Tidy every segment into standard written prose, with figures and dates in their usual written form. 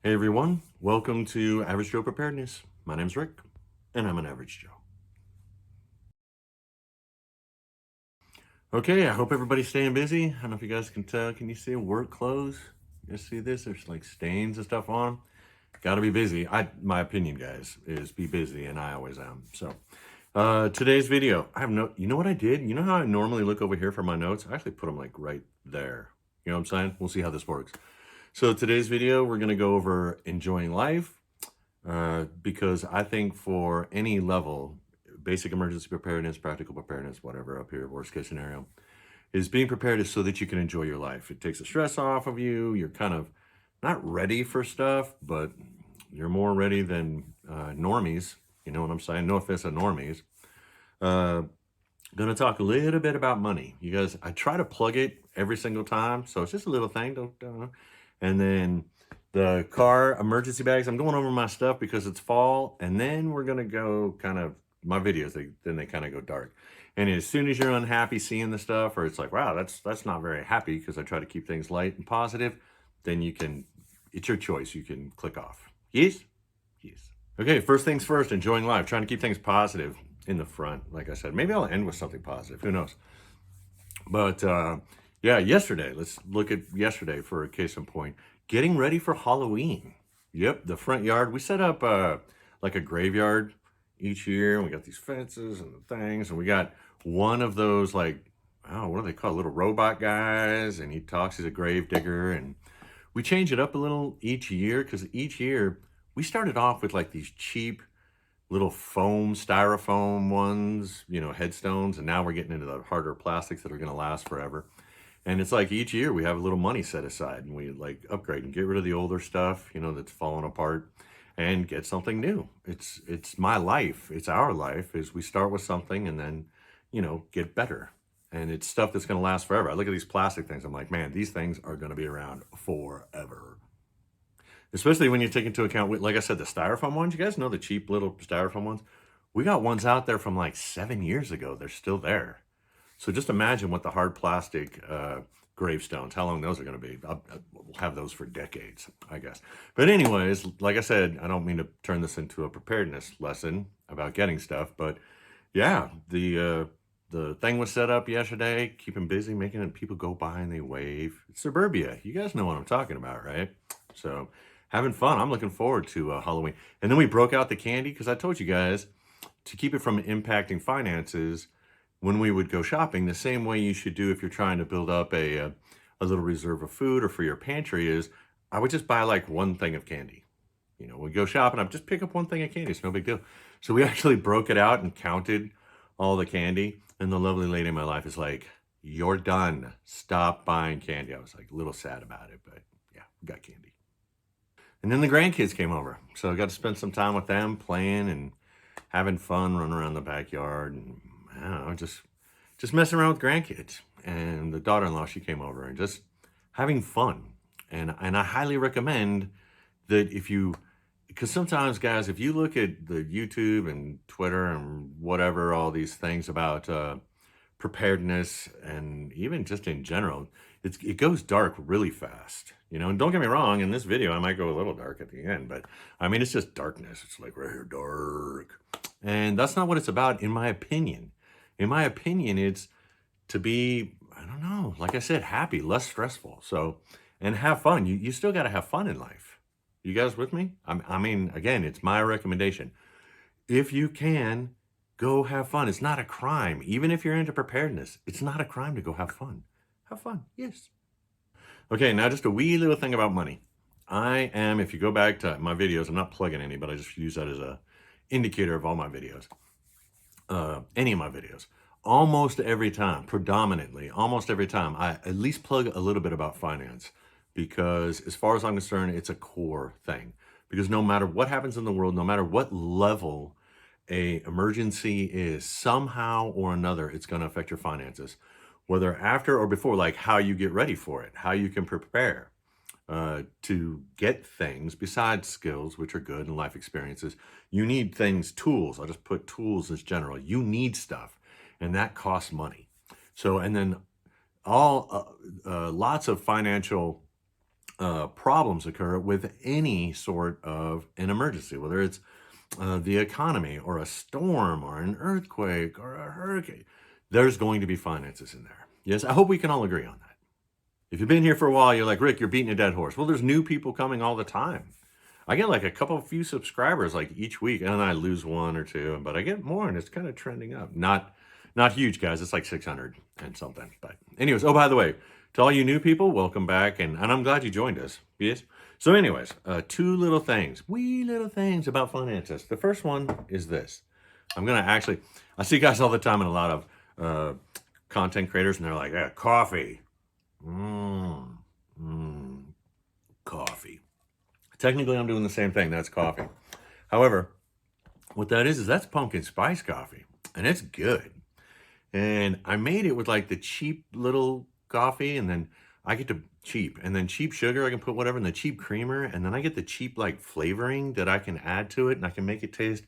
Hey everyone, welcome to Average Joe Preparedness. My name's Rick, and I'm an Average Joe. Okay, I hope everybody's staying busy. I don't know if you guys can tell. Can you see work clothes? You guys see this? There's like stains and stuff on 'em. Gotta be busy. My opinion, guys, is be busy, and I always am. So, today's video, I have no. You know what I did? You know how I normally look over here for my notes? I actually put them like right there. You know what I'm saying? We'll see how this works. So today's video, we're gonna go over enjoying life. Because I think for any level, basic emergency preparedness, practical preparedness, whatever up here, worst case scenario, is being prepared is so that you can enjoy your life. It takes the stress off of you. You're kind of not ready for stuff, but you're more ready than normies. You know what I'm saying? No offense to normies. Uh, Gonna talk a little bit about money. You guys, I try to plug it every single time, so it's just a little thing. Don't. And then the car emergency bags. I'm going over my stuff because it's fall, and then we're gonna go kind of my videos. Then they kind of go dark. And as soon as you're unhappy seeing the stuff, or it's like, wow, that's not very happy because I try to keep things light and positive, then you can. It's your choice. You can click off. Yes, yes. Okay, first things first, enjoying life, trying to keep things positive in the front. Like I said, maybe I'll end with something positive. Who knows? But yeah, yesterday, let's look at yesterday for a case in point. Getting ready for Halloween. Yep, the front yard. We set up like a graveyard each year, and we got these fences and the things, and we got one of those like, oh, what do they call it? Little robot guys, and he talks. He's a grave digger, and we change it up a little each year because each year we started off with like these cheap little foam, styrofoam ones, headstones, and now we're getting into the harder plastics that are going to last forever. And it's like each year we have a little money set aside and we like upgrade and get rid of the older stuff, that's falling apart and get something new. It's my life. It's our life is we start with something and then, get better. And it's stuff that's going to last forever. I look at these plastic things. I'm like, man, these things are going to be around forever. Especially when you take into account, like I said, the styrofoam ones. You guys know the cheap little styrofoam ones? We got ones out there from like 7 years ago. They're still there. So just imagine what the hard plastic gravestones, how long those are going to be. We'll have those for decades, I guess. But anyways, like I said, I don't mean to turn this into a preparedness lesson about getting stuff, but yeah, the thing was set up yesterday, keeping busy, making it people go by and they wave. It's suburbia. You guys know what I'm talking about, right? So having fun. I'm looking forward to Halloween. And then we broke out the candy because I told you guys to keep it from impacting finances when we would go shopping. The same way you should do if you're trying to build up a little reserve of food or for your pantry is I would just buy like one thing of candy. We'd go shopping. I'd just pick up one thing of candy. It's no big deal. So we actually broke it out and counted all the candy. And the lovely lady in my life is like, you're done. Stop buying candy. I was like a little sad about it, but yeah, we got candy. And then the grandkids came over. So I got to spend some time with them playing and having fun, running around the backyard and I don't know, just messing around with grandkids. And the daughter-in-law, she came over and just having fun. And I highly recommend that because sometimes guys, if you look at the YouTube and Twitter and whatever, all these things about preparedness and even just in general, it goes dark really fast, and don't get me wrong, in this video I might go a little dark at the end, but I mean it's just darkness. It's like right here, dark. And that's not what it's about, in my opinion. In my opinion, it's to be, I don't know, like I said, happy, less stressful. So, and have fun. You still got to have fun in life. You guys with me? I mean, again, it's my recommendation. If you can, go have fun. It's not a crime. Even if you're into preparedness, it's not a crime to go have fun. Have fun, yes. Okay, now just a wee little thing about money. If you go back to my videos, I'm not plugging any, but I just use that as a indicator of all my videos. Any of my videos. Almost every time, predominantly, almost every time, I at least plug a little bit about finance because as far as I'm concerned, it's a core thing. Because no matter what happens in the world, no matter what level a emergency is, somehow or another, it's going to affect your finances, whether after or before, like how you get ready for it, how you can prepare to get things besides skills, which are good, and life experiences. You need things, tools. I'll just put tools as general. You need stuff, and that costs money. So, and then lots of financial problems occur with any sort of an emergency, whether it's the economy or a storm or an earthquake or a hurricane, there's going to be finances in there. Yes, I hope we can all agree on that. If you've been here for a while, you're like, Rick, you're beating a dead horse. Well, there's new people coming all the time. I get like a few subscribers like each week, and then I lose one or two, but I get more, and it's kind of trending up. Not huge, guys. It's like 600 and something. But anyways, oh, by the way, to all you new people, welcome back, and I'm glad you joined us. Yes. So anyways, two wee little things about finances. The first one is this. I see guys all the time in a lot of content creators, and they're like, yeah, coffee. Coffee. Technically, I'm doing the same thing. That's coffee. However, what that is that's pumpkin spice coffee, and it's good. And I made it with like the cheap little coffee, and then I get to cheap sugar. I can put whatever in the cheap creamer, and then I get the cheap like flavoring that I can add to it, and I can make it taste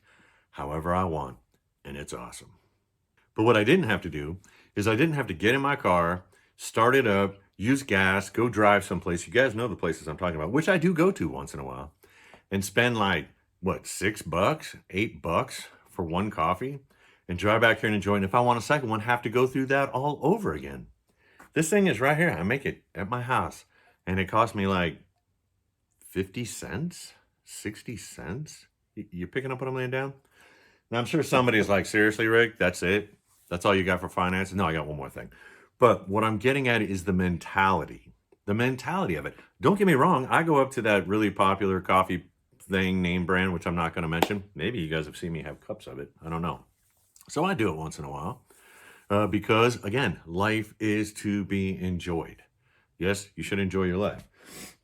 however I want, and it's awesome. But what I didn't have to do is I didn't have to get in my car, start it up, use gas, go drive someplace. You guys know the places I'm talking about, which I do go to once in a while, and spend like, what, $6, $8 for one coffee, and drive back here and enjoy it. And if I want a second one, have to go through that all over again. This thing is right here. I make it at my house, and it cost me like 50 cents, 60 cents. You picking up what I'm laying down? Now, I'm sure somebody's like, seriously, Rick, that's it? That's all you got for finance? No, I got one more thing. But what I'm getting at is the mentality of it. Don't get me wrong. I go up to that really popular coffee thing, name brand, which I'm not going to mention. Maybe you guys have seen me have cups of it. I don't know. So I do it once in a while because, again, life is to be enjoyed. Yes, you should enjoy your life.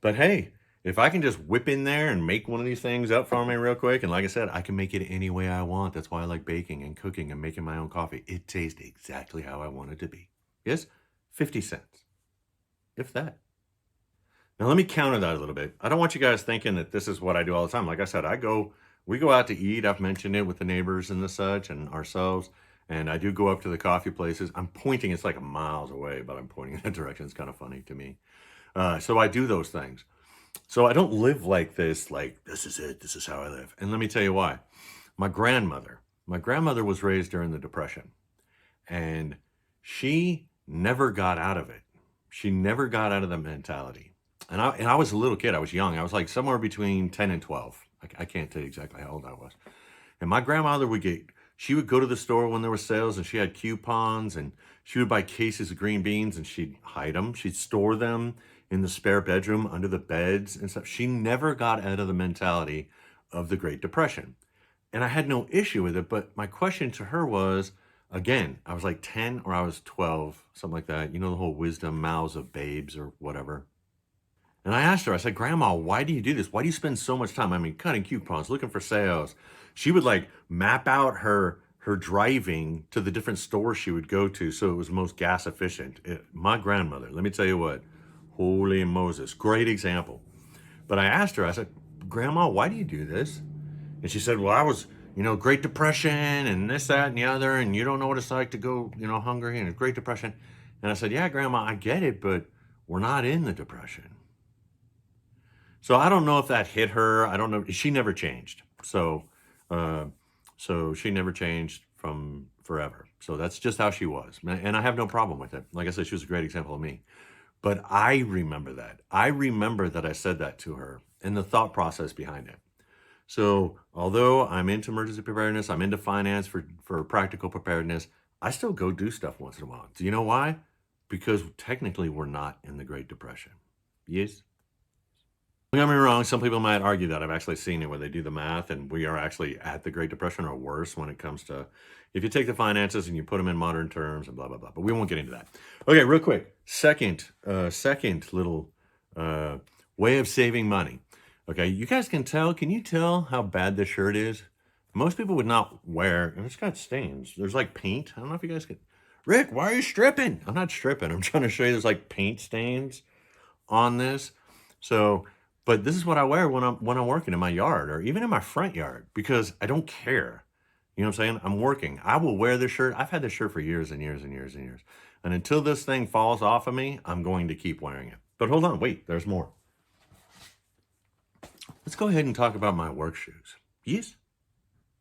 But hey, if I can just whip in there and make one of these things up for me real quick, and like I said, I can make it any way I want. That's why I like baking and cooking and making my own coffee. It tastes exactly how I want it to be. Yes, 50 cents, if that. Now let me counter that a little bit. I don't want you guys thinking that this is what I do all the time. Like I said, we go out to eat. I've mentioned it with the neighbors and the such and ourselves. And I do go up to the coffee places. I'm pointing, it's like miles away, but I'm pointing in that direction. It's kind of funny to me. So I do those things. So I don't live like this, like, this is it, this is how I live. And let me tell you why. My grandmother was raised during the Depression, and she never got out of it. She never got out of the mentality. And I was a little kid. I was young. I was like somewhere between 10 and 12. I can't tell you exactly how old I was. And my grandmother she would go to the store when there were sales, and she had coupons, and she would buy cases of green beans, and she'd hide them. She'd store them in the spare bedroom under the beds and stuff. She never got out of the mentality of the Great Depression. And I had no issue with it. But my question to her was, again, I was like 10 or I was 12, something like that. You know, the whole wisdom mouths of babes or whatever. And I asked her, I said, Grandma, why do you do this? Why do you spend so much time? I mean, cutting coupons, looking for sales. She would like map out her driving to the different stores she would go to so it was most gas efficient. My grandmother, let me tell you what, holy Moses, great example. But I asked her, I said, Grandma, why do you do this? And she said, well, I was, Great Depression and this, that, and the other, and you don't know what it's like to go, hungry and a Great Depression. And I said, yeah, Grandma, I get it, but we're not in the Depression. So I don't know if that hit her. I don't know. She never changed. So she never changed from forever. So that's just how she was. And I have no problem with it. Like I said, she was a great example of me. But I remember that. I remember that I said that to her and the thought process behind it. So although I'm into emergency preparedness, I'm into finance for practical preparedness, I still go do stuff once in a while. Do you know why? Because technically we're not in the Great Depression. Yes? Don't get me wrong, some people might argue that. I've actually seen it where they do the math and we are actually at the Great Depression or worse when it comes to, if you take the finances and you put them in modern terms and blah, blah, blah. But we won't get into that. Okay, real quick. Second little way of saving money. Okay, you guys can you tell how bad this shirt is? Most people would not wear, and it's got stains. There's like paint. I don't know if you guys can. Rick, why are you stripping? I'm not stripping. I'm trying to show you there's like paint stains on this. So, but this is what I wear when I'm working in my yard or even in my front yard because I don't care. You know what I'm saying? I'm working. I will wear this shirt. I've had this shirt for years and years and years and years. And until this thing falls off of me, I'm going to keep wearing it. But hold on, wait, there's more. let's go ahead and talk about my work shoes. Yes?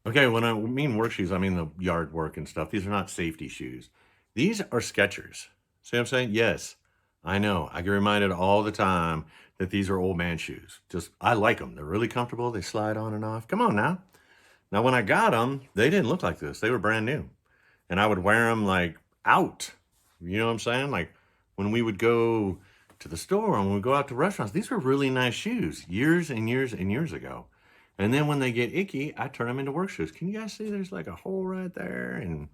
Okay, when I mean work shoes, I mean the yard work and stuff. These are not safety shoes. These are Skechers. See what I'm saying? Yes, I know. I get reminded all the time that these are old man shoes. Just, I like them. They're really comfortable. They slide on and off. Come on now. Now, when I got them, they didn't look like this. They were brand new. And I would wear them like out. You know what I'm saying? Like when we would go to the store and we would go out to restaurants, these were really nice shoes years and years and years ago. And then when they get icky, I turn them into work shoes. Can you guys see there's like a hole right there? And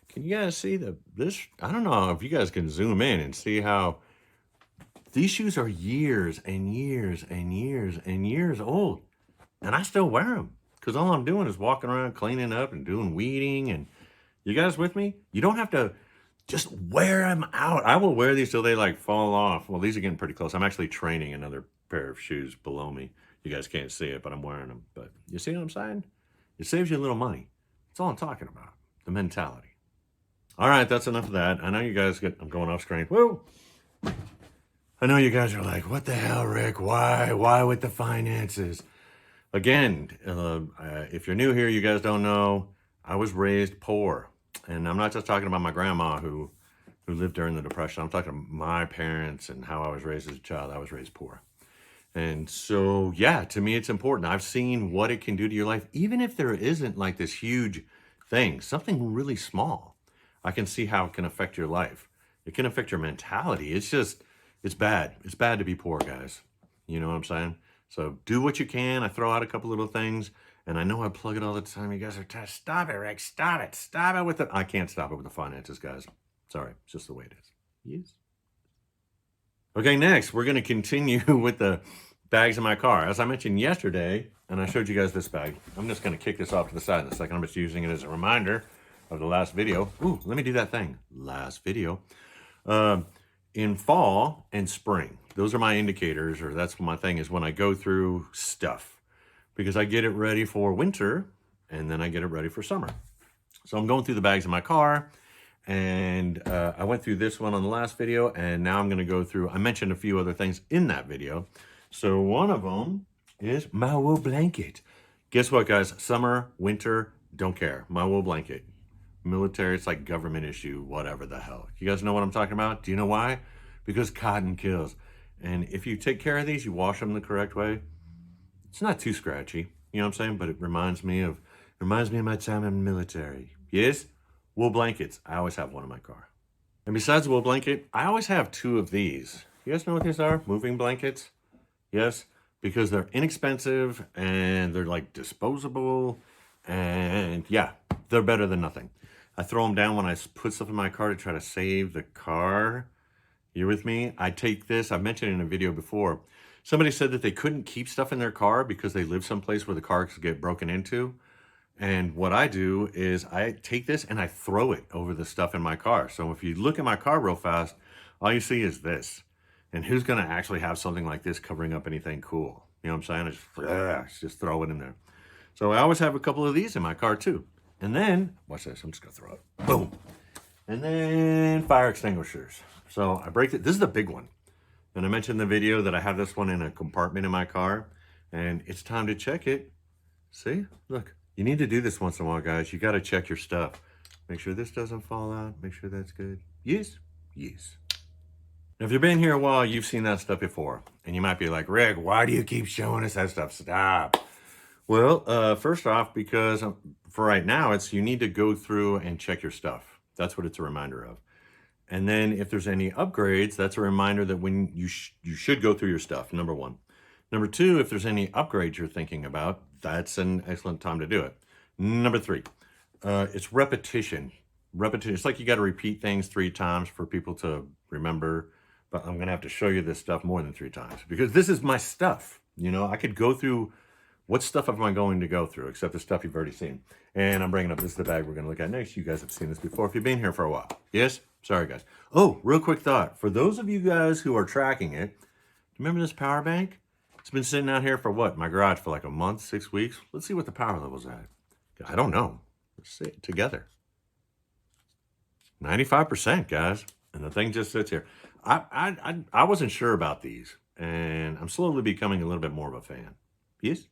can you guys see this? I don't know if you guys can zoom in and see how these shoes are years and years and years and years old. And I still wear them because all I'm doing is walking around cleaning up and doing weeding. And you guys with me? You don't have to just wear them out. I will wear these till they like fall off. Well, these are getting pretty close. I'm actually training another pair of shoes below me. You guys can't see it, but I'm wearing them. But you see what I'm saying? It saves you a little money. That's all I'm talking about. The mentality. All right, that's enough of that. I know you guys I'm going off screen. Whoa. I know you guys are like, what the hell, Rick? Why? Why with the finances? Again, if you're new here, you guys don't know, I was raised poor. And I'm not just talking about my grandma who lived during the Depression. I'm talking about my parents and how I was raised as a child. I was raised poor. And so, yeah, to me, it's important. I've seen what it can do to your life, even if there isn't like this huge thing, something really small. I can see how it can affect your life. It can affect your mentality. It's just, it's bad. It's bad to be poor, guys. You know what I'm saying? So do what you can. I throw out a couple little things, and I know I plug it all the time. You guys are stop it, Rick. Stop it. Stop it with I can't stop it with the finances, guys. Sorry. It's just the way it is. Yes. Okay, next, we're going to continue with the bags in my car. As I mentioned yesterday, and I showed you guys this bag. I'm just going to kick this off to the side in a second. I'm just using it as a reminder of the last video. Ooh, let me do that thing. Last video. In fall and spring, those are my indicators, or that's my thing, is when I go through stuff, because I get it ready for winter and then I get it ready for summer. So I'm going through the bags in my car, and I went through this one on the last video, and now I'm going to go through, I mentioned a few other things in that video. So one of them is my wool blanket. Guess what, guys? Summer, winter, don't care. My wool blanket. Military, it's like government issue, whatever the hell. You guys know what I'm talking about? Do you know why? Because cotton kills. And if you take care of these, you wash them the correct way, it's not too scratchy. You know what I'm saying? But it reminds me of my time in the military. Yes? Wool blankets. I always have one in my car. And besides the wool blanket, I always have two of these. You guys know what these are? Moving blankets? Yes? Because they're inexpensive and they're like disposable. And yeah, they're better than nothing. I throw them down when I put stuff in my car to try to save the car. You with me? I take this. I've mentioned it in a video before. Somebody said that they couldn't keep stuff in their car because they live someplace where the car could get broken into. And what I do is I take this and I throw it over the stuff in my car. So if you look at my car real fast, all you see is this. And who's going to actually have something like this covering up anything cool? You know what I'm saying? I just throw it in there. So I always have a couple of these in my car too. And then, watch this, I'm just going to throw it. Boom. And then fire extinguishers. So I break it. This is the big one. And I mentioned in the video that I have this one in a compartment in my car. And it's time to check it. See? Look. You need to do this once in a while, guys. You got to check your stuff. Make sure this doesn't fall out. Make sure that's good. Yes? Yes. Now, if you've been here a while, you've seen that stuff before. And you might be like, Rick, why do you keep showing us that stuff? Stop. Well, first off, because for right now, it's you need to go through and check your stuff. That's what it's a reminder of. And then if there's any upgrades, that's a reminder that when you should go through your stuff, number one. Number two, if there's any upgrades you're thinking about, that's an excellent time to do it. Number three, it's repetition. Repetition. It's like you got to repeat things 3 times for people to remember. But I'm going to have to show you this stuff more than 3 times because this is my stuff. You know, I could go through, what stuff am I going to go through except the stuff you've already seen. And I'm bringing up, this is the bag we're going to look at next. You guys have seen this before if you've been here for a while. Yes? Sorry, guys. Oh, real quick thought. For those of you guys who are tracking it, remember this power bank? It's been sitting out here for what? My garage for like a month, 6 weeks. Let's see what the power level's at. I don't know. Let's see it together. 95%, guys. And the thing just sits here. I wasn't sure about these, and I'm slowly becoming a little bit more of a fan. Yes?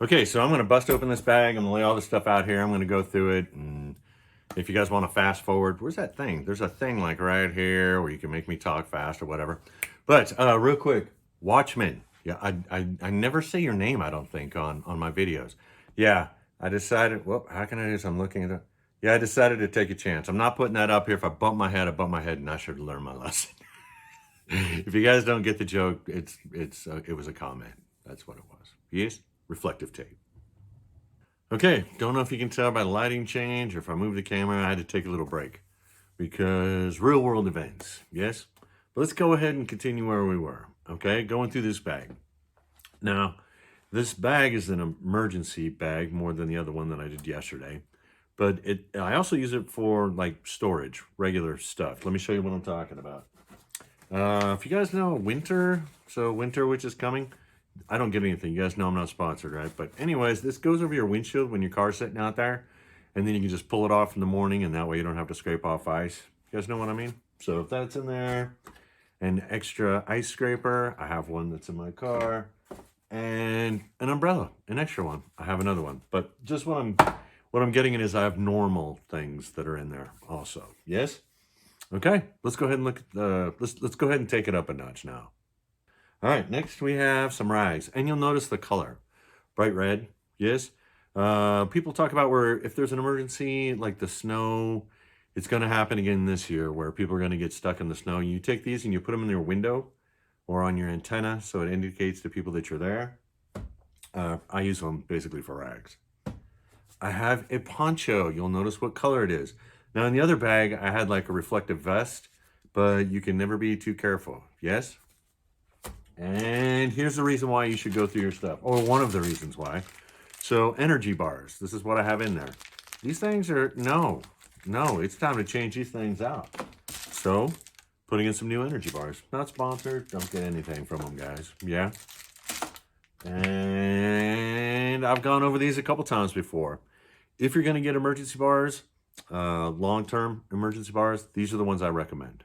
Okay, so I'm going to bust open this bag. I'm going to lay all this stuff out here. I'm going to go through it. And if you guys want to fast forward, where's that thing? There's a thing like right here where you can make me talk fast or whatever. But real quick, Watchmen. Yeah, I never say your name, I don't think, on my videos. Yeah, I decided, well, how can I do this? I'm looking at it. Yeah, I decided to take a chance. I'm not putting that up here. If I bump my head, I bump my head, and I should learn my lesson. If you guys don't get the joke, it was a comment. That's what it was. Yes, reflective tape. Okay, don't know if you can tell by the lighting change or if I move the camera, I had to take a little break because real world events, yes? But let's go ahead and continue where we were, okay? Going through this bag. Now, this bag is an emergency bag more than the other one that I did yesterday, but I also use it for like storage, regular stuff. Let me show you what I'm talking about. If you guys know winter, which is coming, I don't get anything. You guys know I'm not sponsored, right? But anyways, this goes over your windshield when your car's sitting out there, and then you can just pull it off in the morning, and that way you don't have to scrape off ice. You guys know what I mean? So if that's in there, an extra ice scraper, I have one that's in my car, and an umbrella, an extra one. I have another one. But just what I'm getting at is I have normal things that are in there also. Yes? Okay, let's go ahead and look at the, let's go ahead and take it up a notch now. All right, next we have some rags, and you'll notice the color, bright red, yes? People talk about where if there's an emergency, like the snow, it's gonna happen again this year where people are gonna get stuck in the snow. You take these and you put them in your window or on your antenna so it indicates to people that you're there. I use them basically for rags. I have a poncho. You'll notice what color it is. Now in the other bag, I had like a reflective vest, but you can never be too careful, yes? And here's the reason why you should go through your stuff, or one of the reasons why. So energy bars, this is what I have in there. These things are, no, it's time to change these things out. So putting in some new energy bars. Not sponsored, don't get anything from them, guys. Yeah. And I've gone over these a couple times before. If you're gonna get emergency bars, long-term emergency bars, these are the ones I recommend.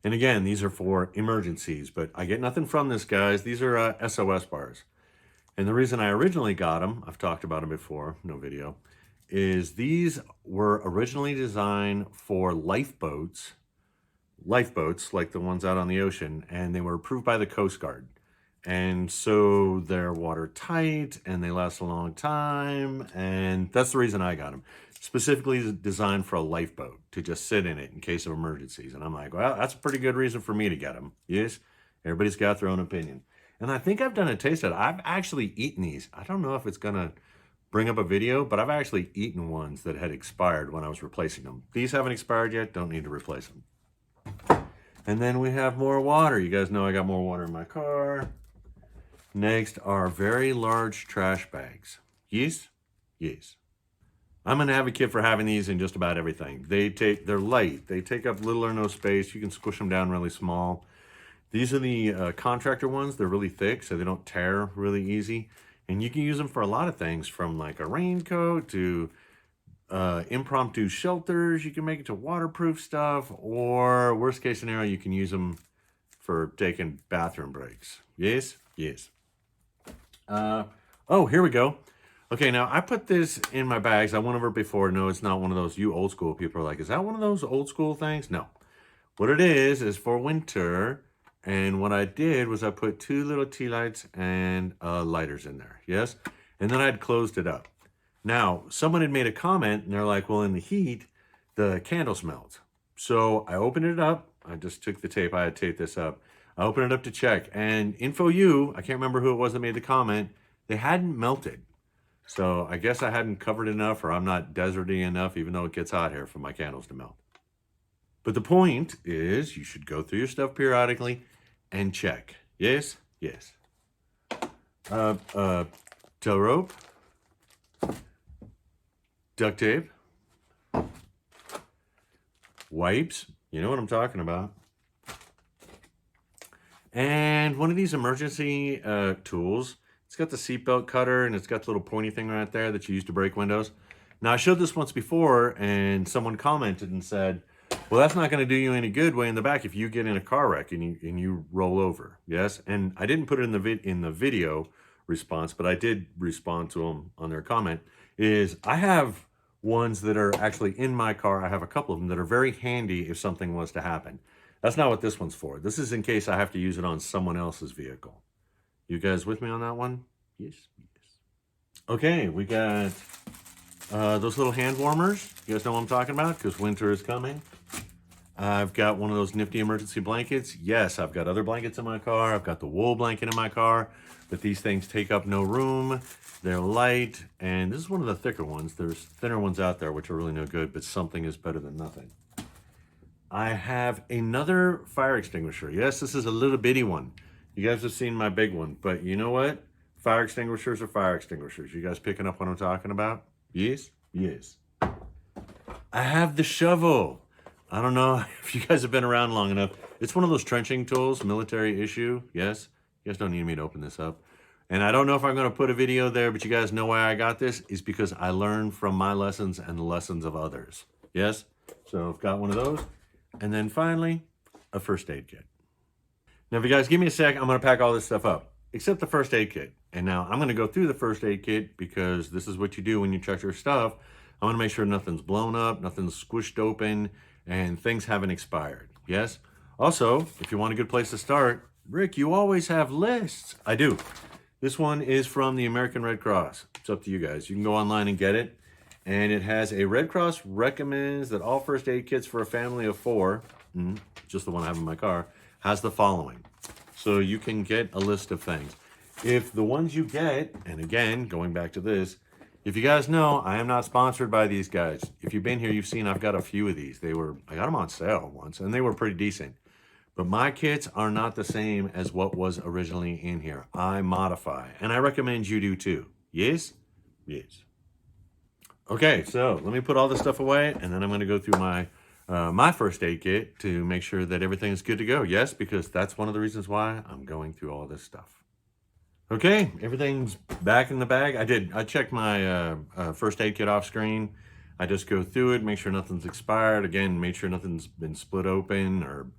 And again, these are for emergencies, but I get nothing from this, guys. These are SOS bars. And the reason I originally got them, I've talked about them before, no video, is these were originally designed for lifeboats like the ones out on the ocean, and they were approved by the Coast Guard. And so they're watertight and they last a long time. And that's the reason I got them. Specifically designed for a lifeboat to just sit in it in case of emergencies. And I'm like, well, that's a pretty good reason for me to get them. Yes, everybody's got their own opinion. And I think I've done a taste test. I've actually eaten these. I don't know if it's going to bring up a video, but I've actually eaten ones that had expired when I was replacing them. These haven't expired yet. Don't need to replace them. And then we have more water. You guys know I got more water in my car. Next are very large trash bags. Yes? Yes. I'm an advocate for having these in just about everything. They're light. They take up little or no space. You can squish them down really small. These are the contractor ones. They're really thick, so they don't tear really easy. And you can use them for a lot of things, from like a raincoat to impromptu shelters. You can make it to waterproof stuff, or worst case scenario, you can use them for taking bathroom breaks. Yes? Yes. Oh, here we go. Okay, now I put this in my bags. I went over it before. No, it's not one of those. You old school people are like, is that one of those old school things? No. What it is for winter. And what I did was I put 2 little tea lights and lighters in there. Yes. And then I'd closed it up. Now, someone had made a comment and they're like, well, in the heat, the candles melt. So I opened it up. I just took the tape. I had taped this up. I opened it up to check. And I can't remember who it was that made the comment, they hadn't melted. So I guess I hadn't covered enough, or I'm not deserty enough, even though it gets hot here, for my candles to melt. But the point is you should go through your stuff periodically and check. Yes? Yes. Tow rope. Duct tape. Wipes. You know what I'm talking about. And one of these emergency tools. It's got the seatbelt cutter, and it's got the little pointy thing right there that you use to break windows. Now, I showed this once before, and someone commented and said, Well, that's not going to do you any good way in the back if you get in a car wreck and you roll over. Yes, and I didn't put it in the video response, but I did respond to them on their comment. Is I have ones that are actually in my car. I have a couple of them that are very handy if something was to happen. That's not what this one's for. This is in case I have to use it on someone else's vehicle. You guys with me on that one? Yes. Okay, we got those little hand warmers. You guys know what I'm talking about because winter is coming. I've got one of those nifty emergency blankets. Yes, I've got other blankets in my car. I've got the wool blanket in my car, but these things take up no room. They're light, and this is one of the thicker ones. There's thinner ones out there, which are really no good, but something is better than nothing. I have another fire extinguisher. Yes, this is a little bitty one. You guys have seen my big one, but you know what? Fire extinguishers are fire extinguishers. You guys picking up what I'm talking about? Yes? Yes. I have the shovel. I don't know if you guys have been around long enough. It's one of those trenching tools, military issue. Yes? You guys don't need me to open this up. And I don't know if I'm going to put a video there, but you guys know why I got this is because I learned from my lessons and the lessons of others. Yes? So I've got one of those. And then finally, a first aid kit. Now, if you guys give me a sec, I'm going to pack all this stuff up, except the first aid kit. And now I'm going to go through the first aid kit because this is what you do when you check your stuff. I want to make sure nothing's blown up, nothing's squished open, and things haven't expired. Yes? Also, if you want a good place to start, Rick, you always have lists. I do. This one is from the American Red Cross. It's up to you guys. You can go online and get it. And it has a Red Cross recommends that all first aid kits for a family of 4, just the one I have in my car, has the following. So you can get a list of things. If the ones you get, and again, going back to this, if you guys know, I am not sponsored by these guys. If you've been here, you've seen I've got a few of these. I got them on sale once, and they were pretty decent. But my kits are not the same as what was originally in here. I modify, and I recommend you do too. Yes? Yes. Okay, so let me put all this stuff away, and then I'm going to go through my first aid kit to make sure that everything is good to go. Yes, because that's one of the reasons why I'm going through all this stuff. Okay, everything's back in the bag. I checked my first aid kit off screen. I just go through it, make sure nothing's expired. Again, make sure nothing's been split open or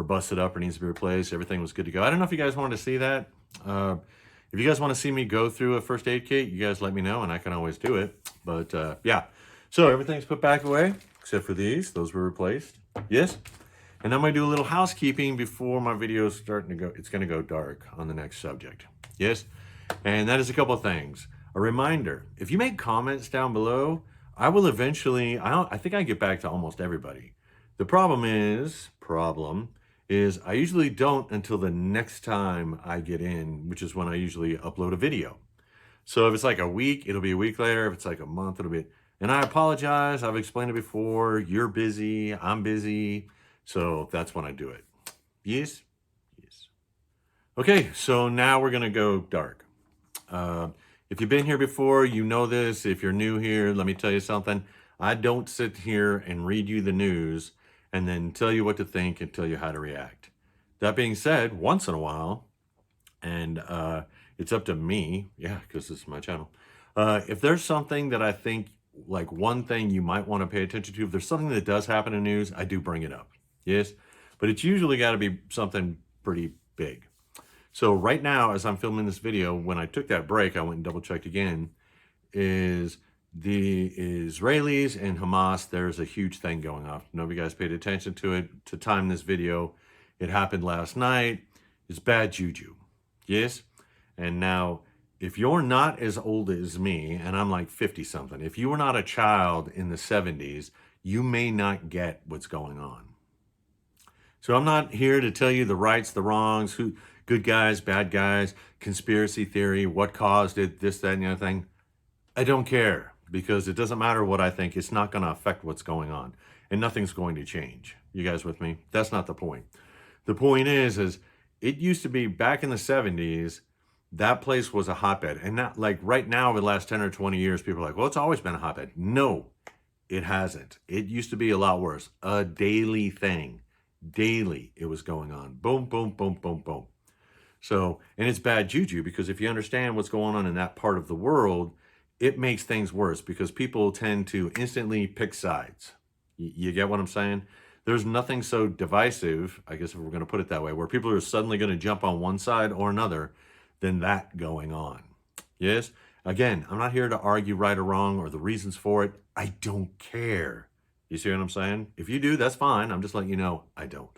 busted up or needs to be replaced. Everything was good to go. I don't know if you guys wanted to see that. If you guys want to see me go through a first aid kit, you guys let me know and I can always do it. But yeah, so everything's put back away except for these. Those were replaced. Yes. And I'm going to do a little housekeeping before my video is starting to go. It's going to go dark on the next subject. Yes. And that is a couple of things. A reminder, if you make comments down below, I will eventually, I think I get back to almost everybody. The problem is I usually don't until the next time I get in, which is when I usually upload a video. So if it's like a week, it'll be a week later. If it's like a month, it'll be, and I apologize. I've explained it before. You're busy. I'm busy. So that's when I do it. Yes? Yes. Okay, so now we're going to go dark. If you've been here before, you know this. If you're new here, let me tell you something. I don't sit here and read you the news and then tell you what to think and tell you how to react. That being said, once in a while, and it's up to me, yeah, because this is my channel. If there's something that I think, like one thing you might want to pay attention to, if there's something that does happen in news, I do bring it up. Yes, but it's usually got to be something pretty big. So right now, as I'm filming this video, when I took that break, I went and double checked again, is the Israelis and Hamas, there's a huge thing going on. Nobody guys paid attention to it to time this video. It happened last night. It's bad juju. Yes? And now, if you're not as old as me, and I'm like 50 something, if you were not a child in the 70s, you may not get what's going on. So I'm not here to tell you the rights, the wrongs, who good guys, bad guys, conspiracy theory, what caused it, this, that, and the other thing. I don't care, because it doesn't matter what I think. It's not going to affect what's going on, and nothing's going to change. You guys with me? That's not the point. The point is it used to be back in the 70s, that place was a hotbed. And not like right now, over the last 10 or 20 years, people are like, well, it's always been a hotbed. No, it hasn't. It used to be a lot worse. A daily thing. Daily it was going on. Boom, boom, boom, boom, boom. So, and it's bad juju, because if you understand what's going on in that part of the world, it makes things worse because people tend to instantly pick sides. You get what I'm saying? there's nothing so divisive, I guess if we're going to put it that way, where people are suddenly going to jump on one side or another than that going on. Yes? Again, I'm not here to argue right or wrong or the reasons for it. I don't care. You see what I'm saying? If you do, that's fine. I'm just letting you know I don't.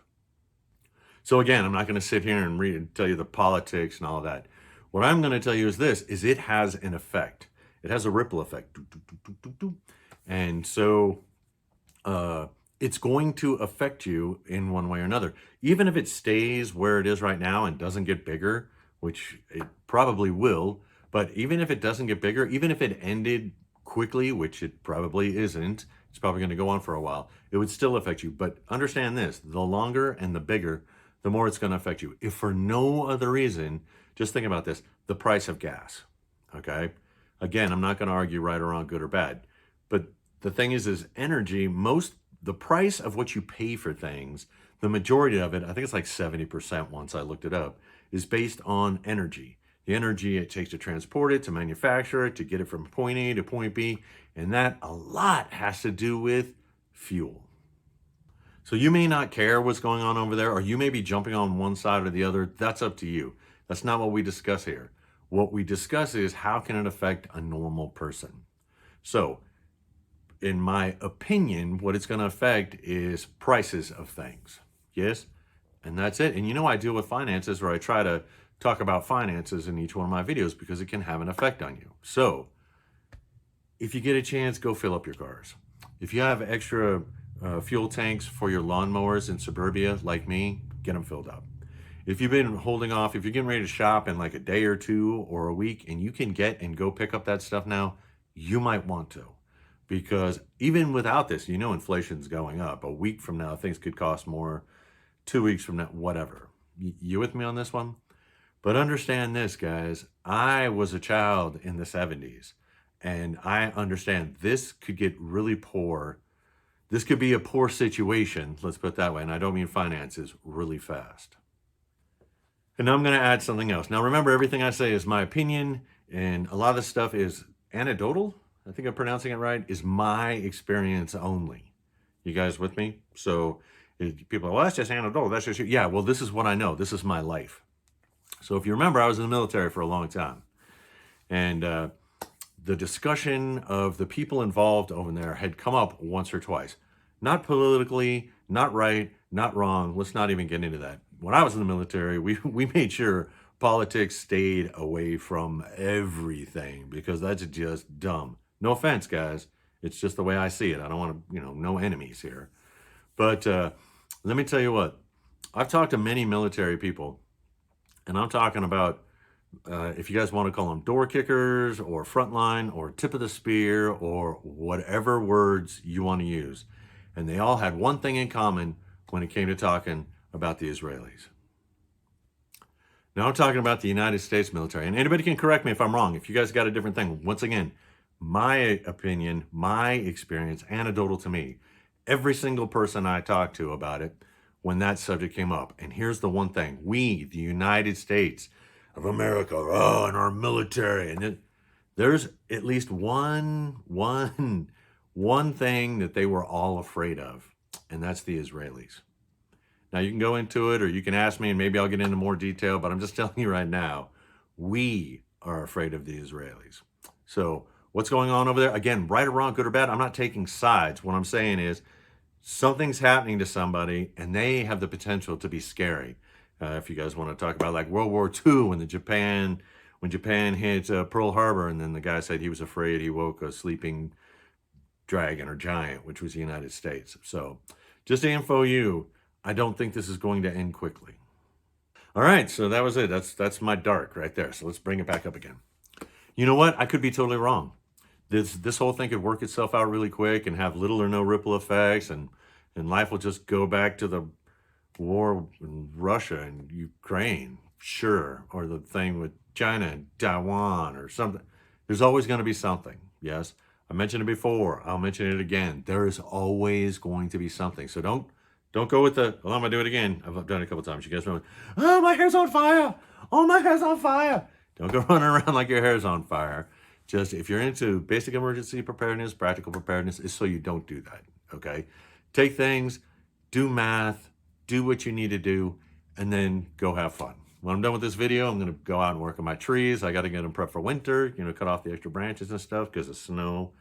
So again, I'm not going to sit here and read and tell you the politics and all that. What I'm going to tell you is this, is it has an effect. It has a ripple effect. And so it's going to affect you in one way or another. Even if it stays where it is right now and doesn't get bigger, which it probably will, but even if it doesn't get bigger, even if it ended quickly, which it probably isn't, it's probably going to go on for a while, it would still affect you. But understand this, the longer and the bigger, the more it's going to affect you. If for no other reason, just think about this, the price of gas, okay? Again, I'm not going to argue right or wrong, good or bad, but the thing is energy, the price of what you pay for things, the majority of it, I think it's like 70% once I looked it up, is based on energy. The energy it takes to transport it, to manufacture it, to get it from point A to point B, and that a lot has to do with fuel. So you may not care what's going on over there, or you may be jumping on one side or the other. That's up to you. That's not what we discuss here. What we discuss is how can it affect a normal person. So in my opinion, what it's going to affect is prices of things. Yes? And that's it. And you know, I deal with finances, or I try to talk about finances in each one of my videos because it can have an effect on you. So if you get a chance, go fill up your cars. If you have extra fuel tanks for your lawnmowers in suburbia, like me, get them filled up. If you've been holding off, if you're getting ready to shop in like a day or two or a week and you can get and go pick up that stuff now, you might want to. Because even without this, you know, inflation's going up. A week from now, things could cost more. 2 weeks from now, whatever. You with me on this one? But understand this, guys. I was a child in the 70s, and I understand this could get really poor. This could be a poor situation, let's put it that way, and I don't mean finances, really fast. And now I'm going to add something else. Now, remember, everything I say is my opinion, and a lot of this stuff is anecdotal. I think I'm pronouncing it right, is my experience only. You guys with me? So people are, well, that's just anecdotal. That's just, yeah, well, this is what I know. This is my life. So if you remember, I was in the military for a long time. And the discussion of the people involved over there had come up once or twice. Not politically, not right, not wrong. Let's not even get into that. When I was in the military, we made sure politics stayed away from everything because that's just dumb. No offense, guys. It's just the way I see it. I don't want to, no enemies here. But let me tell you what. I've talked to many military people, and I'm talking about, if you guys want to call them door kickers or frontline or tip of the spear or whatever words you want to use. And they all had one thing in common when it came to talking about the Israelis. Now I'm talking about the United States military, and anybody can correct me if I'm wrong. If you guys got a different thing, once again, my opinion, my experience, anecdotal to me. Every single person I talked to about it when that subject came up. And here's the one thing. We, the United States of America, and our military. And there's at least one thing that they were all afraid of, and that's the Israelis. Now, you can go into it, or you can ask me, and maybe I'll get into more detail, but I'm just telling you right now, we are afraid of the Israelis. So what's going on over there? Again, right or wrong, good or bad, I'm not taking sides. What I'm saying is something's happening to somebody, and they have the potential to be scary. If you guys want to talk about like World War II, when Japan hit Pearl Harbor, and then the guy said he was afraid he woke a sleeping dragon or giant, which was the United States. So just to info you, I don't think this is going to end quickly. All right, so that was it. That's my dark right there. So let's bring it back up again. You know what? I could be totally wrong. This whole thing could work itself out really quick and have little or no ripple effects, and life will just go back to the war in Russia and Ukraine, sure, or the thing with China and Taiwan or something. There's always going to be something. Yes, I mentioned it before. I'll mention it again. There is always going to be something. So don't go with the, well, I'm going to do it again. I've done it a couple times. You guys remember, oh, my hair's on fire. Oh, my hair's on fire. Don't go running around like your hair's on fire. Just if you're into basic emergency preparedness, practical preparedness, is so you don't do that, okay? Take things, do math, do what you need to do, and then go have fun. When I'm done with this video, I'm going to go out and work on my trees. I got to get them prepped for winter, cut off the extra branches and stuff because the snow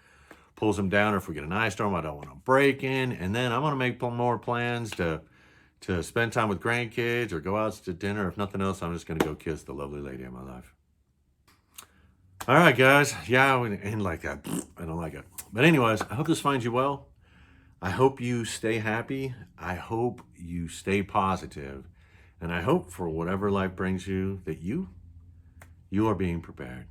pulls them down. Or if we get an ice storm, I don't want them breaking. And then I'm going to make more plans to spend time with grandkids or go out to dinner. If nothing else, I'm just going to go kiss the lovely lady in my life. All right, guys. Yeah, I end like that. I don't like it. But anyways, I hope this finds you well. I hope you stay happy. I hope you stay positive. And I hope for whatever life brings you that you are being prepared.